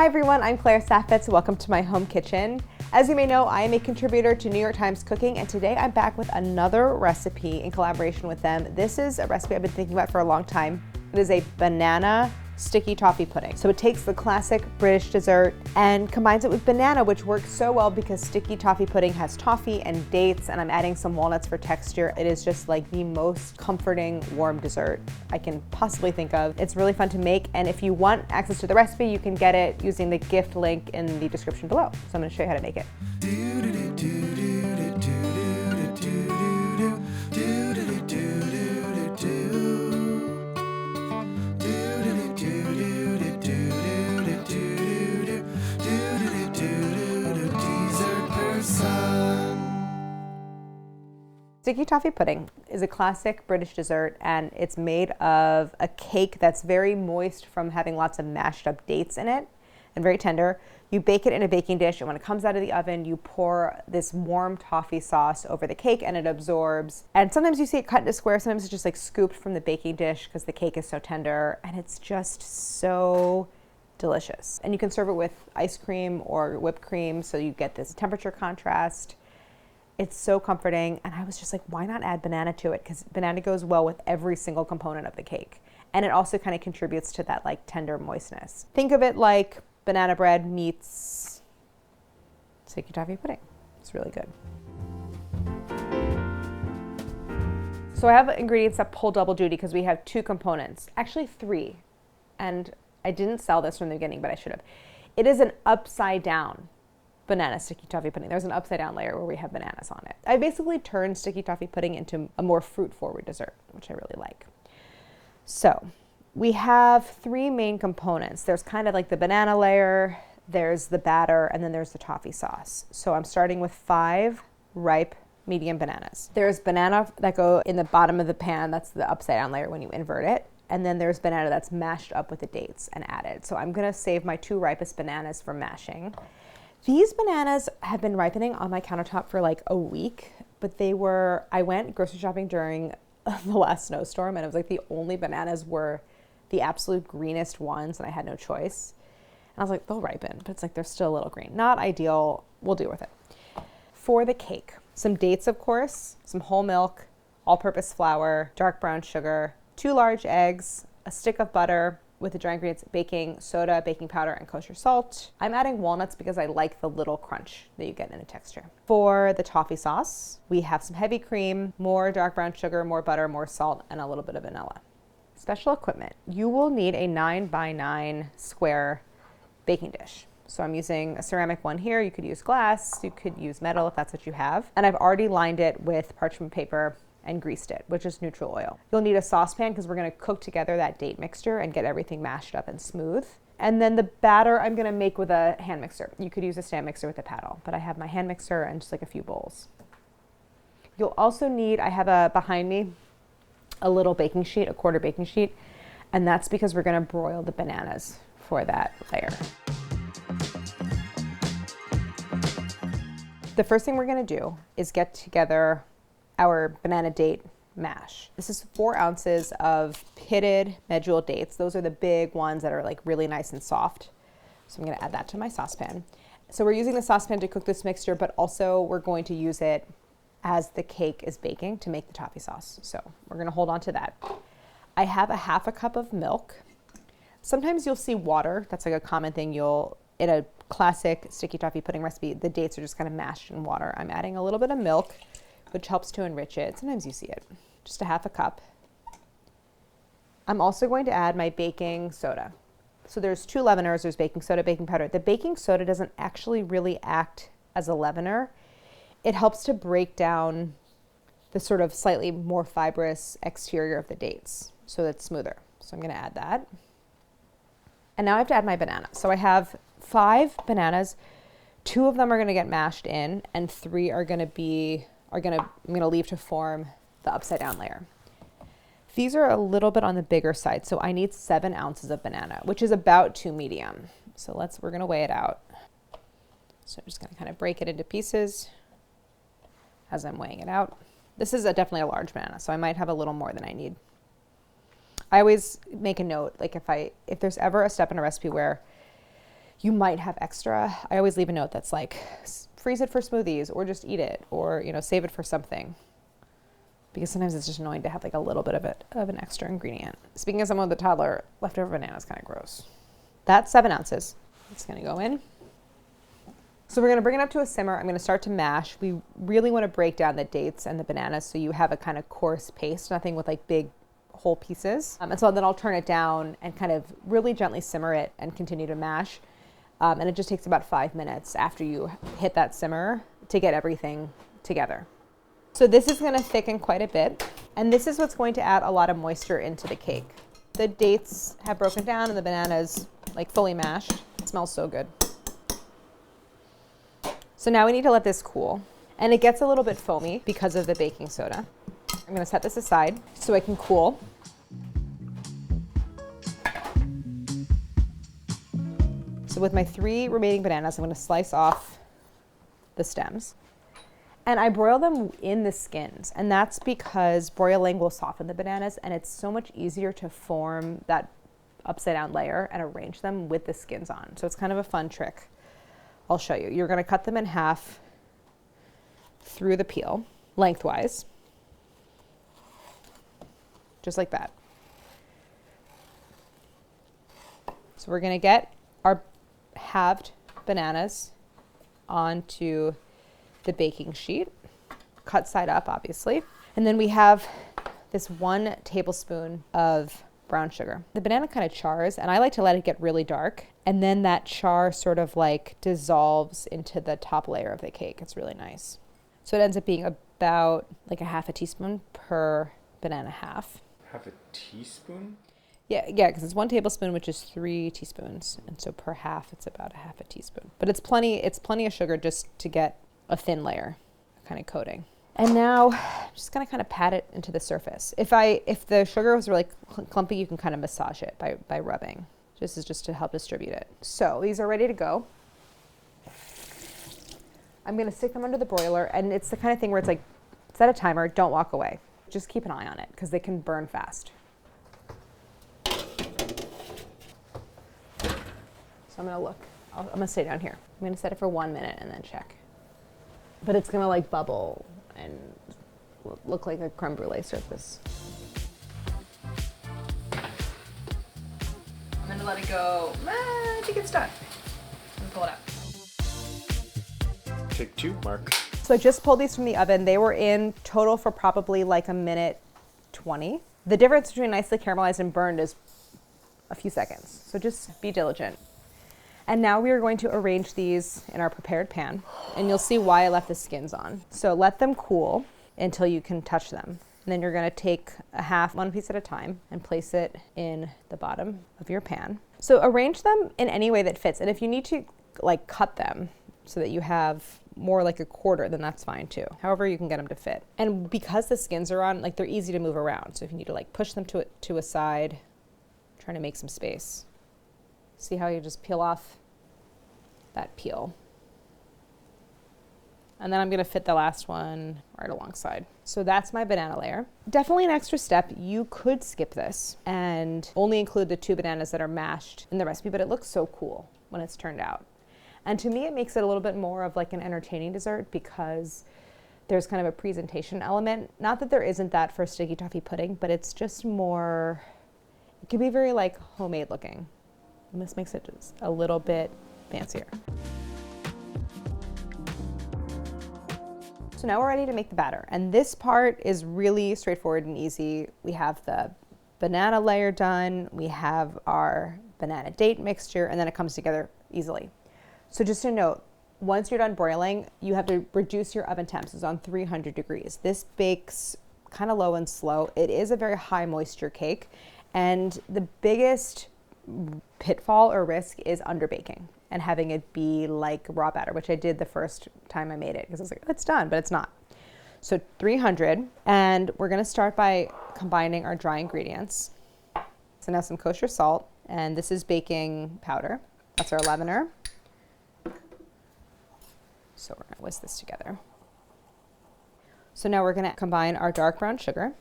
Hi everyone, I'm Claire Saffitz. Welcome to my home kitchen. As you may know, I am a contributor to New York Times Cooking, and today I'm back with another recipe in collaboration with them. This is a recipe I've been thinking about for a long time. It is a banana sticky toffee pudding. So it takes the classic British dessert and combines it with banana, which works so well because sticky toffee pudding has toffee and dates, and I'm adding some walnuts for texture. It is just like the most comforting warm dessert I can possibly think of. It's really fun to make, and if you want access to the recipe, you can get it using the gift link in the description below. So I'm gonna show you how to make it. Sticky toffee pudding is a classic British dessert, and it's made of a cake that's very moist from having lots of mashed up dates in it and very tender. You bake it in a baking dish, and when it comes out of the oven, you pour this warm toffee sauce over the cake and it absorbs. And sometimes you see it cut into squares, sometimes it's just like scooped from the baking dish because the cake is so tender, and it's just so delicious. And you can serve it with ice cream or whipped cream, so you get this temperature contrast. It's so comforting, and I was just like, why not add banana to it? Because banana goes well with every single component of the cake. And it also kind of contributes to that like tender moistness. Think of it like banana bread meets sticky toffee pudding. It's really good. So I have ingredients that pull double duty because we have two components, actually three. And I didn't sell this from the beginning, but I should have. It is an upside down banana sticky toffee pudding. There's an upside down layer where we have bananas on it. I basically turned sticky toffee pudding into a more fruit forward dessert, which I really like. So we have three main components. There's kind of like the banana layer, there's the batter, and then there's the toffee sauce. So I'm starting with 5 ripe medium bananas. There's banana that go in the bottom of the pan. That's the upside down layer when you invert it. And then there's banana that's mashed up with the dates and added. So I'm gonna save my 2 ripest bananas for mashing. These bananas have been ripening on my countertop for like a week, but I went grocery shopping during the last snowstorm, and it was like the only bananas were the absolute greenest ones, and I had no choice. And I was like, they'll ripen, but it's like they're still a little green. Not ideal, we'll deal with it. For the cake, some dates, of course, some whole milk, all-purpose flour, dark brown sugar, 2 large eggs, a stick of butter, with the dry ingredients, baking soda, baking powder, and kosher salt. I'm adding walnuts because I like the little crunch that you get in a texture. For the toffee sauce, we have some heavy cream, more dark brown sugar, more butter, more salt, and a little bit of vanilla. Special equipment. You will need a 9x9 square baking dish. So I'm using a ceramic one here. You could use glass, you could use metal if that's what you have. And I've already lined it with parchment paper and greased it, which is neutral oil. You'll need a saucepan because we're gonna cook together that date mixture and get everything mashed up and smooth. And then the batter I'm gonna make with a hand mixer. You could use a stand mixer with a paddle, but I have my hand mixer and just like a few bowls. You'll also need, I have behind me, a little baking sheet, a quarter baking sheet, and that's because we're gonna broil the bananas for that layer. The first thing we're gonna do is get together our banana date mash. This is 4 ounces of pitted medjool dates. Those are the big ones that are like really nice and soft. So I'm gonna add that to my saucepan. So we're using the saucepan to cook this mixture, but also we're going to use it as the cake is baking to make the toffee sauce. So we're gonna hold on to that. I have a 1/2 cup of milk. Sometimes you'll see water. That's like a common thing. In a classic sticky toffee pudding recipe, the dates are just kind of mashed in water. I'm adding a little bit of milk, which helps to enrich it. Sometimes you see it, just a 1/2 cup. I'm also going to add my baking soda. So there's 2 leaveners, there's baking soda, baking powder. The baking soda doesn't actually really act as a leavener. It helps to break down the sort of slightly more fibrous exterior of the dates so that it's smoother. So I'm gonna add that. And now I have to add my banana. So I have 5 bananas. 2 of them are gonna get mashed in, and 3 are gonna I'm gonna leave to form the upside down layer. These are a little bit on the bigger side, so I need 7 ounces of banana, which is about 2 medium. So we're gonna weigh it out. So I'm just gonna kind of break it into pieces as I'm weighing it out. This is definitely a large banana, so I might have a little more than I need. I always make a note, like if there's ever a step in a recipe where you might have extra. I always leave a note that's like, freeze it for smoothies or just eat it or, you know, save it for something. Because sometimes it's just annoying to have like a little bit of an extra ingredient. Speaking of someone with a toddler, leftover banana is kind of gross. That's 7 ounces. It's gonna go in. So we're gonna bring it up to a simmer. I'm gonna start to mash. We really wanna break down the dates and the bananas so you have a kind of coarse paste, nothing with like big whole pieces. And so then I'll turn it down and kind of really gently simmer it and continue to mash. And it just takes about 5 minutes after you hit that simmer to get everything together. So this is gonna thicken quite a bit. And this is what's going to add a lot of moisture into the cake. The dates have broken down and the bananas like fully mashed. It smells so good. So now we need to let this cool. And it gets a little bit foamy because of the baking soda. I'm gonna set this aside so it can cool. So with my 3 remaining bananas, I'm gonna slice off the stems. And I broil them in the skins. And that's because broiling will soften the bananas and it's so much easier to form that upside down layer and arrange them with the skins on. So it's kind of a fun trick. I'll show you. You're gonna cut them in half through the peel, lengthwise. Just like that. So we're gonna get our halved bananas onto the baking sheet, cut side up obviously. And then we have this 1 tablespoon of brown sugar. The banana kind of chars and I like to let it get really dark. And then that char sort of like dissolves into the top layer of the cake. It's really nice. So it ends up being about like a half a teaspoon per banana half. Half a teaspoon? Yeah, because it's 1 tablespoon, which is 3 teaspoons. And so per half, it's about a half a teaspoon. But it's plenty of sugar just to get a thin layer kind of coating. And now I'm just gonna kind of pat it into the surface. If the sugar was really clumpy, you can kind of massage it by rubbing. This is just to help distribute it. So these are ready to go. I'm gonna stick them under the broiler, and it's the kind of thing where it's like, set a timer, don't walk away. Just keep an eye on it because they can burn fast. So I'm gonna look. I'm gonna stay down here. I'm gonna set it for 1 minute and then check. But it's gonna like bubble and look like a creme brulee surface. I'm gonna let it go. I think it's done. I'm gonna pull it out. Take 2, Mark. So I just pulled these from the oven. They were in total for probably like a minute 20. The difference between nicely caramelized and burned is a few seconds. So just be diligent. And now we are going to arrange these in our prepared pan. And you'll see why I left the skins on. So let them cool until you can touch them. And then you're gonna take a half, 1 piece at a time, and place it in the bottom of your pan. So arrange them in any way that fits. And if you need to like cut them so that you have more like a quarter, then that's fine too. However you can get them to fit. And because the skins are on, like they're easy to move around. So if you need to like push them to a side, trying to make some space. See how you just peel off that peel. And then I'm gonna fit the last one right alongside. So that's my banana layer. Definitely an extra step. You could skip this and only include the 2 bananas that are mashed in the recipe, but it looks so cool when it's turned out. And to me, it makes it a little bit more of like an entertaining dessert because there's kind of a presentation element. Not that there isn't that for sticky toffee pudding, but it's just more, it can be very like homemade looking. And this makes it just a little bit fancier. So now we're ready to make the batter. And this part is really straightforward and easy. We have the banana layer done, we have our banana date mixture, and then it comes together easily. So just a note, once you're done broiling, you have to reduce your oven temps. It's on 300 degrees. This bakes kind of low and slow. It is a very high moisture cake. And the biggest pitfall or risk is underbaking and having it be like raw batter, which I did the first time I made it because I was like, oh, it's done, but it's not. So 300, and we're gonna start by combining our dry ingredients. So now some kosher salt, and this is baking powder. That's our leavener. So we're gonna whisk this together. So now we're gonna combine our dark brown sugar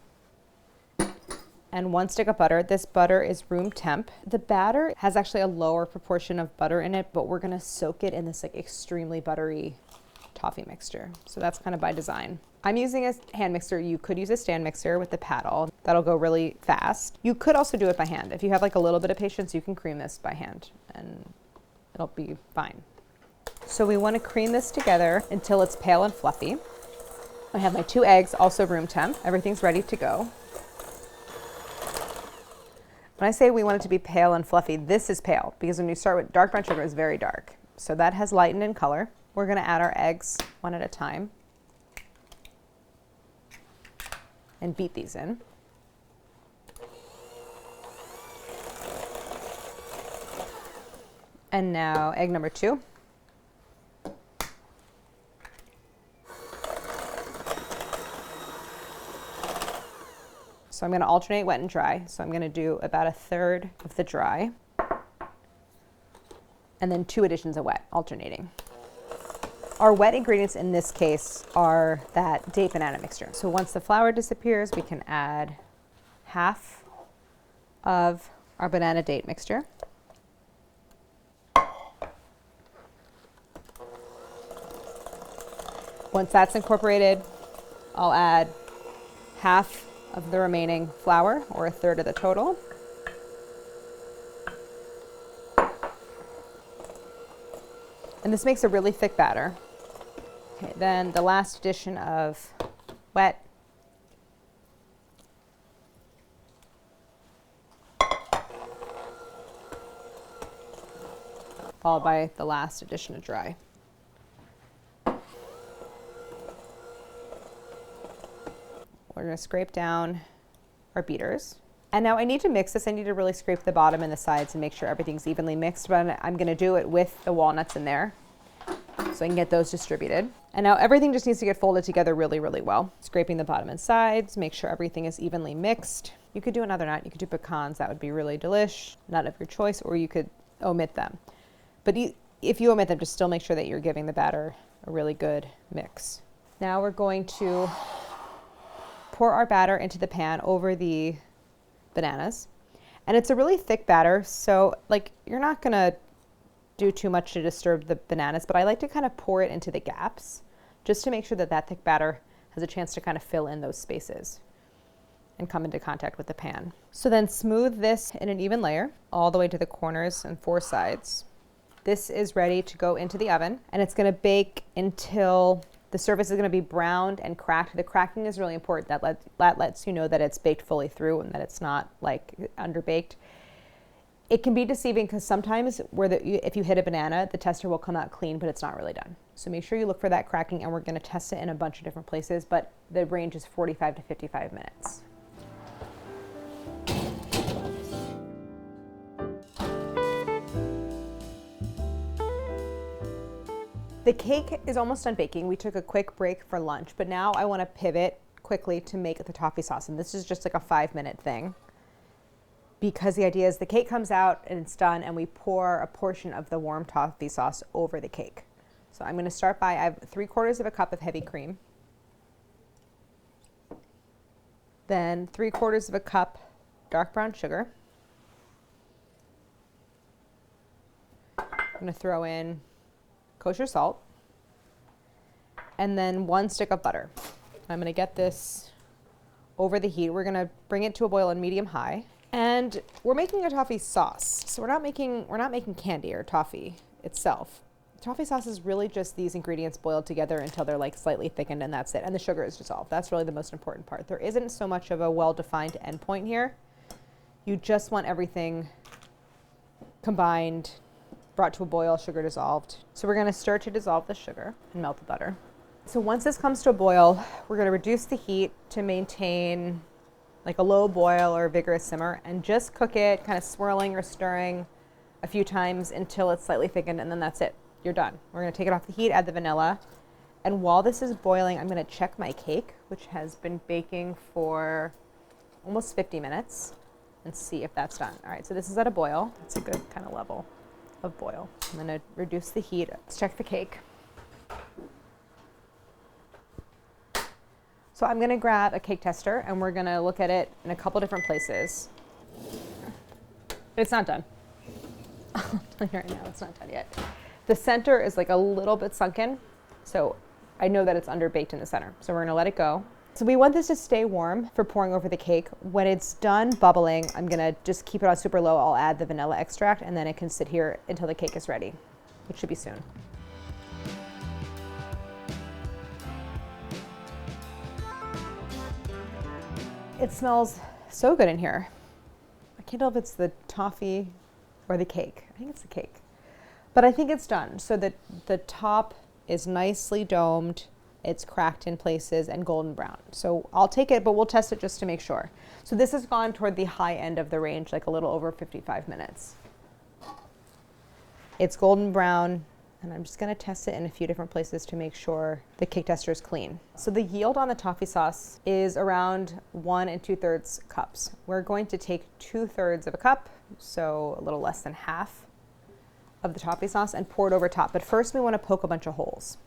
and 1 stick of butter. This butter is room temp. The batter has actually a lower proportion of butter in it, but we're gonna soak it in this like extremely buttery toffee mixture. So that's kind of by design. I'm using a hand mixer. You could use a stand mixer with the paddle. That'll go really fast. You could also do it by hand. If you have like a little bit of patience, you can cream this by hand and it'll be fine. So we want to cream this together until it's pale and fluffy. I have my 2 eggs, also room temp. Everything's ready to go. When I say we want it to be pale and fluffy, this is pale because when you start with dark brown sugar, it's very dark. So that has lightened in color. We're going to add our eggs one at a time and beat these in. And now egg number 2. So I'm going to alternate wet and dry. So I'm going to do about 1/3 of the dry and then 2 additions of wet, alternating. Our wet ingredients in this case are that date banana mixture. So once the flour disappears, we can add half of our banana date mixture. Once that's incorporated, I'll add half of the remaining flour, or 1/3 of the total. And this makes a really thick batter. Okay, then the last addition of wet. Followed by the last addition of dry. We're going to scrape down our beaters. And now I need to mix this. I need to really scrape the bottom and the sides and make sure everything's evenly mixed, but I'm going to do it with the walnuts in there so I can get those distributed. And now everything just needs to get folded together really, really well. Scraping the bottom and sides, make sure everything is evenly mixed. You could do another nut. You could do pecans. That would be really delish. Nut of your choice, or you could omit them. But if you omit them, just still make sure that you're giving the batter a really good mix. Now we're going to pour our batter into the pan over the bananas. And it's a really thick batter, so like you're not gonna do too much to disturb the bananas, but I like to kind of pour it into the gaps just to make sure that that thick batter has a chance to kind of fill in those spaces and come into contact with the pan. So then smooth this in an even layer all the way to the corners and 4 sides. This is ready to go into the oven, and it's gonna bake until the surface is going to be browned and cracked. The cracking is really important. That lets you know that it's baked fully through and that it's not like underbaked. It can be deceiving because sometimes if you hit a banana, the tester will come out clean, but it's not really done. So make sure you look for that cracking, and we're going to test it in a bunch of different places, but the range is 45 to 55 minutes. The cake is almost done baking. We took a quick break for lunch, but now I want to pivot quickly to make the toffee sauce. And this is just like a 5-minute thing because the idea is the cake comes out and it's done, and we pour a portion of the warm toffee sauce over the cake. So I'm going to start by, I have 3/4 of a cup of heavy cream. Then 3/4 of a cup dark brown sugar. I'm going to throw in kosher salt, and then 1 stick of butter. I'm going to get this over the heat. We're going to bring it to a boil on medium-high, and we're making a toffee sauce. So we're not making candy or toffee itself. Toffee sauce is really just these ingredients boiled together until they're like slightly thickened, and that's it. And the sugar is dissolved. That's really the most important part. There isn't so much of a well-defined endpoint here. You just want everything combined, brought to a boil, sugar dissolved. So we're going to stir to dissolve the sugar and melt the butter. So once this comes to a boil, we're going to reduce the heat to maintain like a low boil or a vigorous simmer, and just cook it, kind of swirling or stirring a few times until it's slightly thickened, and then that's it. You're done. We're going to take it off the heat, add the vanilla, and while this is boiling, I'm going to check my cake, which has been baking for almost 50 minutes, and see if that's done. All right, so this is at a boil. It's a good kind of level of boil. I'm going to reduce the heat. Let's check the cake. So I'm gonna grab a cake tester and we're gonna look at it in a couple different places. It's not done. I'll tell you right now, it's not done yet. The center is like a little bit sunken, so I know that it's underbaked in the center. So we're gonna let it go. So we want this to stay warm for pouring over the cake. When it's done bubbling, I'm gonna just keep it on super low. I'll add the vanilla extract and then it can sit here until the cake is ready, which should be soon. It smells so good in here. I can't tell if it's the toffee or the cake. I think it's the cake. But I think it's done. So that the top is nicely domed, it's cracked in places and golden brown. So I'll take it, but we'll test it just to make sure. So this has gone toward the high end of the range, like a little over 55 minutes. It's golden brown, and I'm just gonna test it in a few different places to make sure the cake tester is clean. So the yield on the toffee sauce is around 1 2/3 cups. We're going to take 2/3 of a cup, so a little less than half of the toffee sauce, and pour it over top. But first we wanna poke a bunch of holes.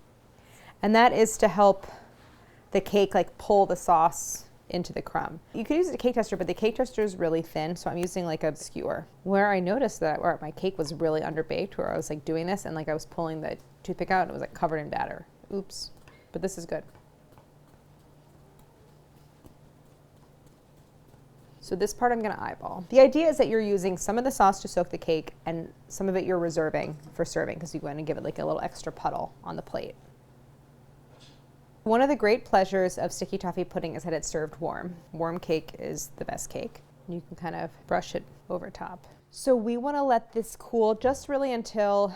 And that is to help the cake like pull the sauce into the crumb. You could use a cake tester, but the cake tester is really thin, so I'm using like a skewer. Where I noticed that where my cake was really underbaked, where I was like doing this and like I was pulling the toothpick out and it was like covered in batter. Oops, but this is good. So this part I'm gonna eyeball. The idea is that you're using some of the sauce to soak the cake and some of it you're reserving for serving because you want to give it like a little extra puddle on the plate. One of the great pleasures of sticky toffee pudding is that it's served warm. Warm cake is the best cake. You can kind of brush it over top. So we want to let this cool just really until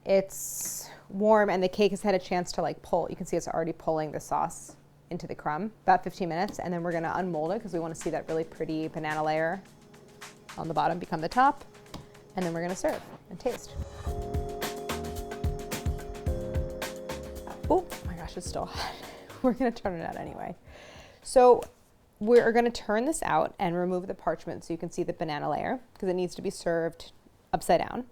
it's warm and the cake has had a chance to like pull. You can see it's already pulling the sauce into the crumb, about 15 minutes, and then we're going to unmold it because we want to see that really pretty banana layer on the bottom become the top, and then we're going to serve and taste. Oh my gosh, it's still hot. We're gonna turn it out anyway. So we're gonna turn this out and remove the parchment so you can see the banana layer because it needs to be served upside down.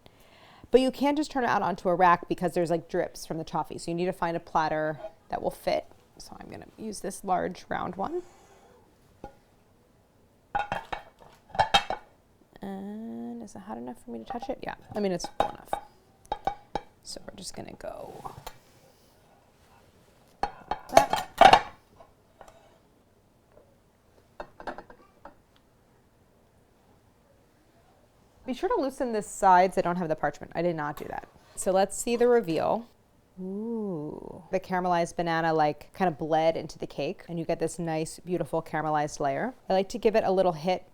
But you can't just turn it out onto a rack because there's like drips from the toffee. So you need to find a platter that will fit. So I'm gonna use this large round one. And is it hot enough for me to touch it? Yeah, I mean, it's cool enough. So we're just gonna go that. Be sure to loosen the sides that don't have the parchment. I did not do that. So let's see the reveal. Ooh, the caramelized banana like kind of bled into the cake and you get this nice, beautiful caramelized layer. I like to give it a little hit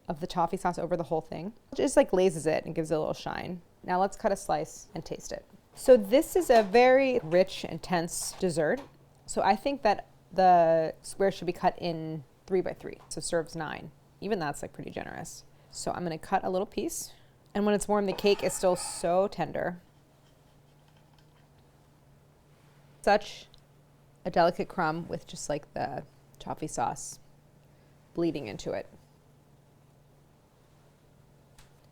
of the toffee sauce over the whole thing. It just like glazes it and gives it a little shine. Now let's cut a slice and taste it. So this is a very rich, intense dessert. So I think that the square should be cut in 3 by 3. So serves 9. Even that's like pretty generous. So I'm gonna cut a little piece. And when it's warm, the cake is still so tender. Such a delicate crumb with just like the toffee sauce bleeding into it.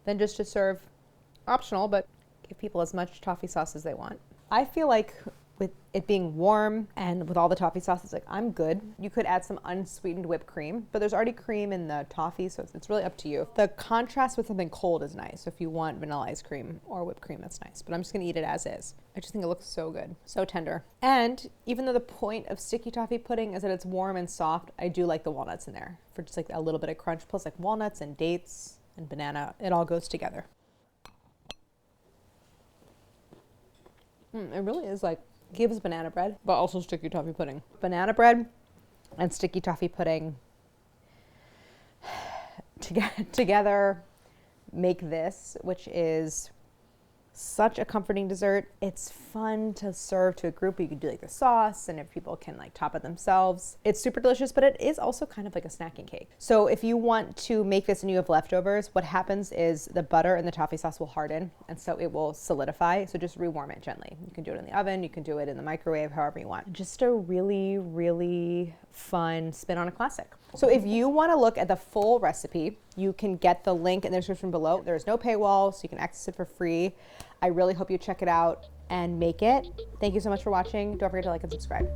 Then just to serve, optional, but give people as much toffee sauce as they want. I feel like with it being warm and with all the toffee sauce, it's like, I'm good. You could add some unsweetened whipped cream, but there's already cream in the toffee, so it's really up to you. The contrast with something cold is nice. So if you want vanilla ice cream or whipped cream, that's nice. But I'm just gonna eat it as is. I just think it looks so good, so tender. And even though the point of sticky toffee pudding is that it's warm and soft, I do like the walnuts in there for just like a little bit of crunch, plus like walnuts and dates and banana. It all goes together. It really is like, gives banana bread, but also sticky toffee pudding. Banana bread and sticky toffee pudding together make this, which is such a comforting dessert. It's fun to serve to a group. You could do like the sauce and if people can like top it themselves. It's super delicious, but it is also kind of like a snacking cake. So if you want to make this and you have leftovers, what happens is the butter and the toffee sauce will harden and so it will solidify. So just rewarm it gently. You can do it in the oven, you can do it in the microwave, however you want. Just a really, really fun spin on a classic. So if you want to look at the full recipe, you can get the link in the description below. There's no paywall, so you can access it for free. I really hope you check it out and make it. Thank you so much for watching. Don't forget to like and subscribe.